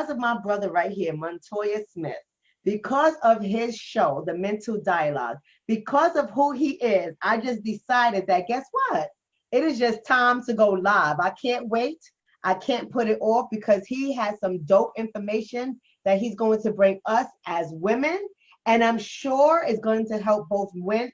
because of my brother right here, Montoya Smith, because of his show, The Mental Dialogue, because of who he is, I just decided that, guess what? It is just time to go live. I can't wait. I can't put it off because he has some dope information that he's going to bring us as women. And I'm sure it's going to help both men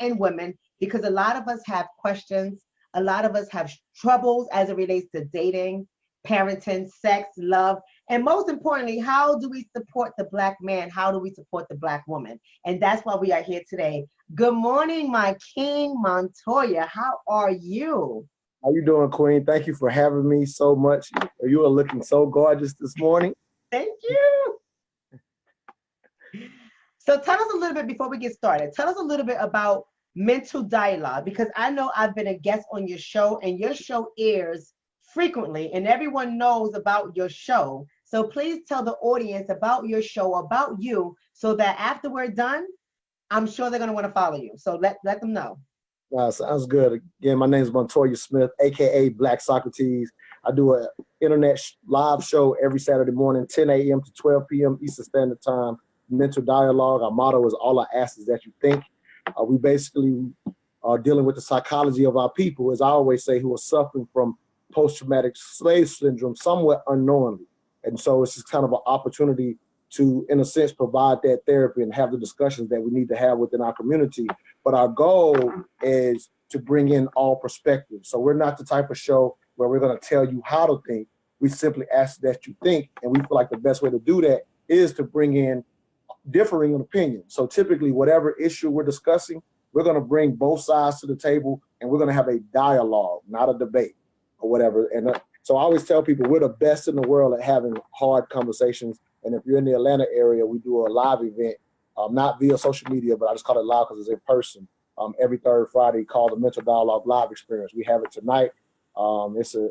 and women, because a lot of us have questions. A lot of us have troubles as it relates to dating, parenting, sex, love. And most importantly, how do we support the Black man? How do we support the Black woman? And that's why we are here today. Good morning, my king, Montoya. How are you? How you doing, Queen? Thank you for having me so much. You are looking so gorgeous this morning. Thank you. So tell us a little bit before we get started. Tell us a little bit about Mental Dialogue, because I know I've been a guest on your show and your show airs frequently and everyone knows about your show. So please tell the audience about your show, about you, so that after we're done, I'm sure they're going to want to follow you. So let them know. Sounds good. Again, my name is Montoya Smith, aka Black Socrates. I do an internet live show every Saturday morning, 10 a.m. to 12 p.m. Eastern Standard Time. Mental Dialogue. Our motto is all I ask is that you think. We basically are dealing with the psychology of our people, as I always say, who are suffering from post-traumatic slave syndrome somewhat unknowingly. And so it's just kind of an opportunity to, in a sense, provide that therapy and have the discussions that we need to have within our community. But our goal is to bring in all perspectives. So we're not the type of show where we're going to tell you how to think. We simply ask that you think. And we feel like the best way to do that is to bring in differing opinions. So typically, whatever issue we're discussing, we're going to bring both sides to the table and we're going to have a dialogue, not a debate or whatever. And so I always tell people we're the best in the world at having hard conversations. And if you're in the Atlanta area, we do a live event, not via social media, but I just call it live because it's in person, every third Friday, called the Mental Dialogue Live Experience. We have it tonight. It's a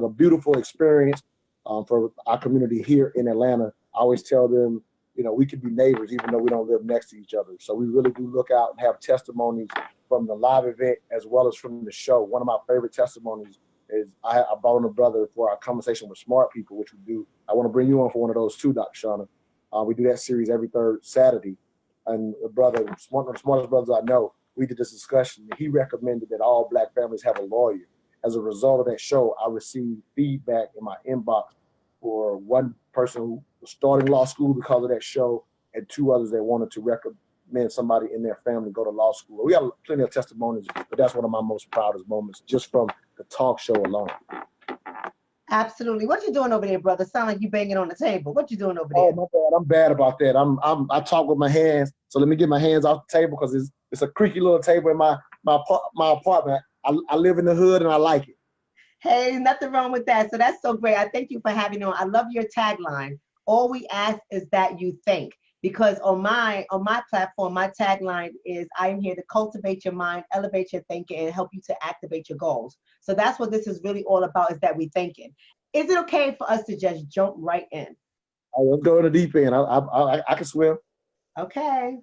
beautiful experience for our community here in Atlanta. I always tell them, you know, we can be neighbors even though we don't live next to each other. So we really do look out and have testimonies from the live event as well as from the show. One of my favorite testimonies is I brought on a brother for our conversation with smart people, which we do. I want to bring you on for one of those too, Dr. Shonna. We do that series every third Saturday. And a brother, one of the smartest brothers I know, we did this discussion. He recommended that all Black families have a lawyer. As a result of that show, I received feedback in my inbox for one person who was starting law school because of that show, and two others that wanted to recommend somebody in their family go to law school. We have plenty of testimonies, but that's one of my most proudest moments just from the talk show alone. Absolutely. What you doing over there, brother? Sound like you banging on the table. What you doing over there? Oh, my bad. I'm bad about that. I talk with my hands, so let me get my hands off the table because it's a creaky little table in my apartment. I live in the hood and I like it. Hey, nothing wrong with that. So that's so great. I thank you for having me on. I love your tagline. All we ask is that you think. Because on my platform, my tagline is I am here to cultivate your mind, elevate your thinking, and help you to activate your goals. So that's what this is really all about, is that we thinking. Is it okay for us to just jump right in? Oh, let's go in the deep end. I can swim. Okay.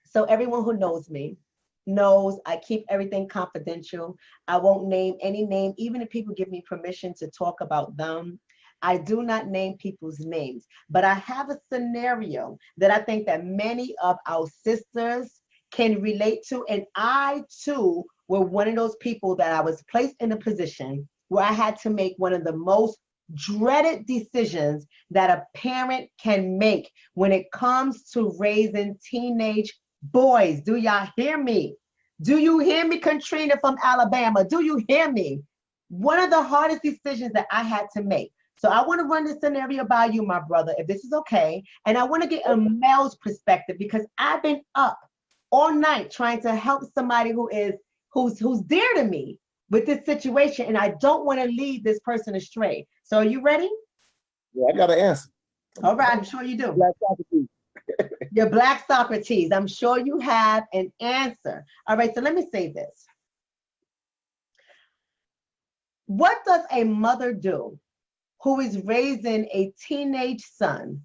So everyone who knows me knows I keep everything confidential. I won't name any name, even if people give me permission to talk about them. I do not name people's names, but I have a scenario that I think that many of our sisters can relate to. And I too were one of those people that I was placed in a position where I had to make one of the most dreaded decisions that a parent can make when it comes to raising teenage boys. Do y'all hear me? Do you hear me, Katrina from Alabama? Do you hear me? One of the hardest decisions that I had to make. So I want to run this scenario by you, my brother, if this is okay. And I want to get a male's perspective because I've been up all night trying to help somebody who's dear to me with this situation, and I don't want to lead this person astray. So are you ready? Yeah, I got an answer. All right, I'm sure you do. Black Socrates. You're Black Socrates. I'm sure you have an answer. All right, so let me say this. What does a mother do who is raising a teenage son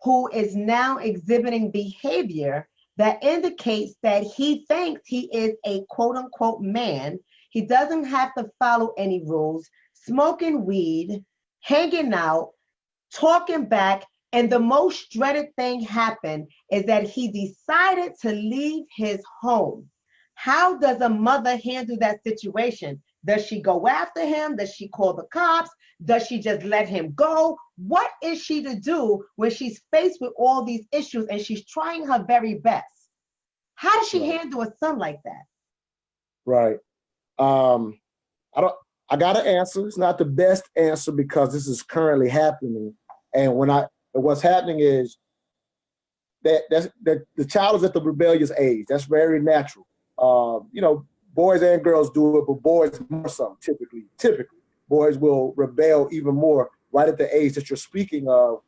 who is now exhibiting behavior that indicates that he thinks he is a quote unquote man? He doesn't have to follow any rules, smoking weed, hanging out, talking back. And the most dreaded thing happened is that he decided to leave his home. How does a mother handle that situation? Does she go after him? Does she call the cops? Does she just let him go? What is she to do when she's faced with all these issues and she's trying her very best? How does she handle a son like that? Right. I got an answer. It's not the best answer because this is currently happening. And what's happening is that the child is at the rebellious age. That's very natural. Boys and girls do it, but boys more so, typically. Boys will rebel even more right at the age that you're speaking of.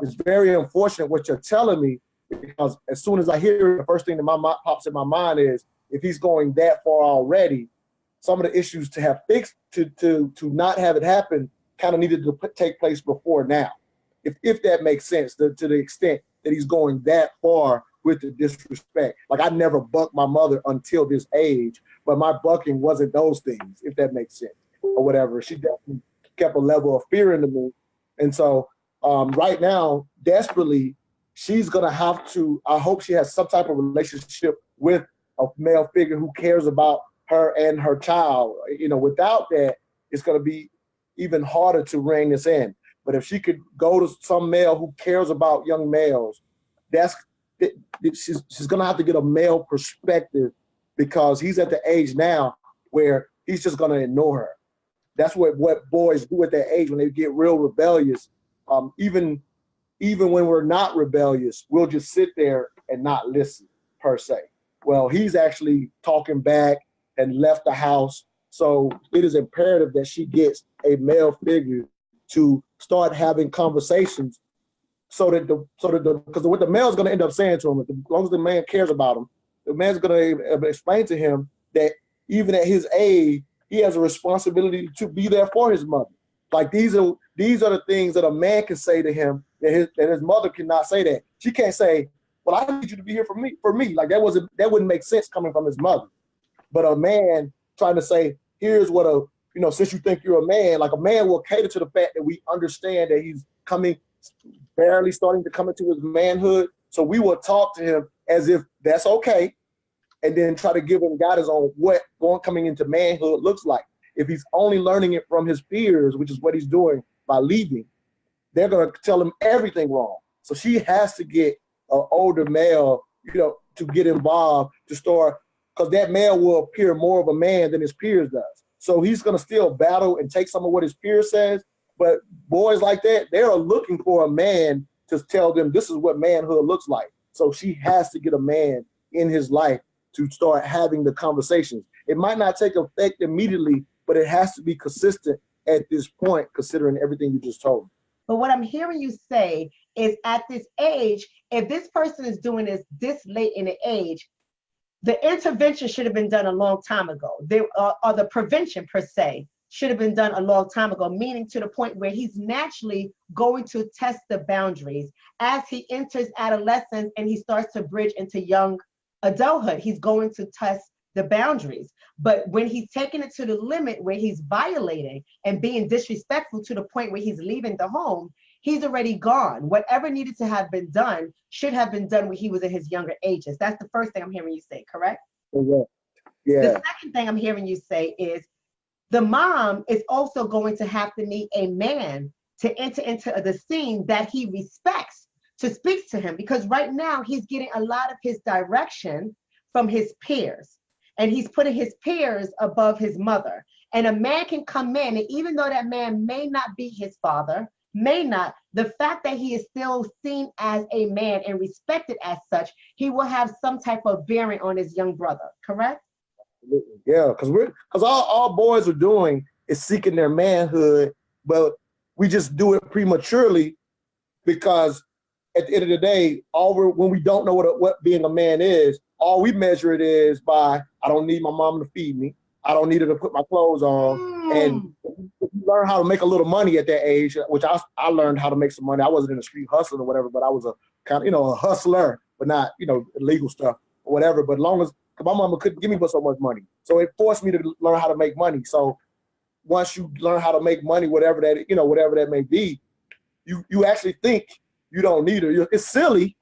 It's very unfortunate what you're telling me, because as soon as I hear it, the first thing that pops in my mind is, if he's going that far already, some of the issues to have fixed to not have it happen kind of needed to take place before now, if that makes sense, to the extent that he's going that far with the disrespect. Like, I never bucked my mother until this age, but my bucking wasn't those things, if that makes sense, or whatever. She definitely kept a level of fear into me. And so right now, desperately, she's gonna have to, I hope she has some type of relationship with a male figure who cares about her and her child. Without that, it's gonna be even harder to rein this in. But if she could go to some male who cares about young males, she's gonna have to get a male perspective, because he's at the age now where he's just gonna ignore her. That's what boys do at that age when they get real rebellious. Even when we're not rebellious, we'll just sit there and not listen, per se. Well, he's actually talking back and left the house. So it is imperative that she gets a male figure to start having conversations, because what the male's going to end up saying to him, as long as the man cares about him, the man's going to explain to him that even at his age, he has a responsibility to be there for his mother. Like, these are the things that a man can say to him that his mother cannot say. That she can't say, well, I need you to be here for me. Like, that wouldn't make sense coming from his mother. But a man trying to say, here's what since you think you're a man, like, a man will cater to the fact that we understand that he's barely starting to come into his manhood. So we will talk to him as if that's okay, and then try to give him guidance on what coming into manhood looks like. If he's only learning it from his peers, which is what he's doing by leaving, they're going to tell him everything wrong. So she has to get an older male, to get involved, to start, because that male will appear more of a man than his peers does. So he's going to still battle and take some of what his peers says. But boys like that, they're looking for a man to tell them this is what manhood looks like. So she has to get a man in his life to start having the conversations. It might not take effect immediately, but it has to be consistent at this point, considering everything you just told me. But what I'm hearing you say is, at this age, if this person is doing this late in the age, the intervention should have been done a long time ago. Or the prevention, per se, should have been done a long time ago, meaning to the point where he's naturally going to test the boundaries as he enters adolescence and he starts to bridge into young adulthood. He's going to test the boundaries. But when he's taking it to the limit where he's violating and being disrespectful to the point where he's leaving the home, he's already gone. Whatever needed to have been done should have been done when he was in his younger ages. That's the first thing I'm hearing you say, correct? Yeah. The second thing I'm hearing you say is, the mom is also going to have to need a man to enter into the scene that he respects, to speak to him, because right now he's getting a lot of his direction from his peers, and he's putting his peers above his mother. And a man can come in, and even though that man may not be his father, the fact that he is still seen as a man and respected as such, he will have some type of bearing on his young brother, correct? Yeah, because all boys are doing is seeking their manhood, but we just do it prematurely, because at the end of the day, when we don't know what being a man is, all we measure it is by, I don't need my mom to feed me, I don't need her to put my clothes on. And if you learn how to make a little money at that age, which I learned how to make some money. I wasn't in the street hustling or whatever, but I was a kind of, a hustler, but not, illegal stuff or whatever. But as long as My mama couldn't give me but so much money. So it forced me to learn how to make money. So once you learn how to make money, whatever that may be, you actually think you don't need her. It's silly,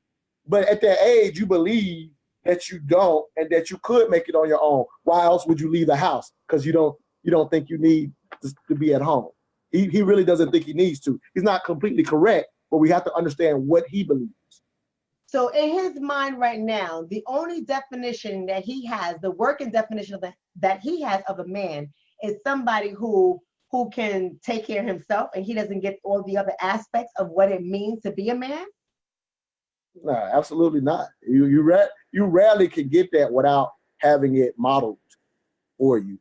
but at that age, you believe that you don't and that you could make it on your own. Why else would you leave the house? Because you don't think you need to be at home. He really doesn't think he needs to. He's not completely correct, but we have to understand what he believes. So in his mind right now, the only definition that he has, the working definition that he has of a man is somebody who can take care of himself, and he doesn't get all the other aspects of what it means to be a man. No, absolutely not. You rarely can get that without having it modeled for you.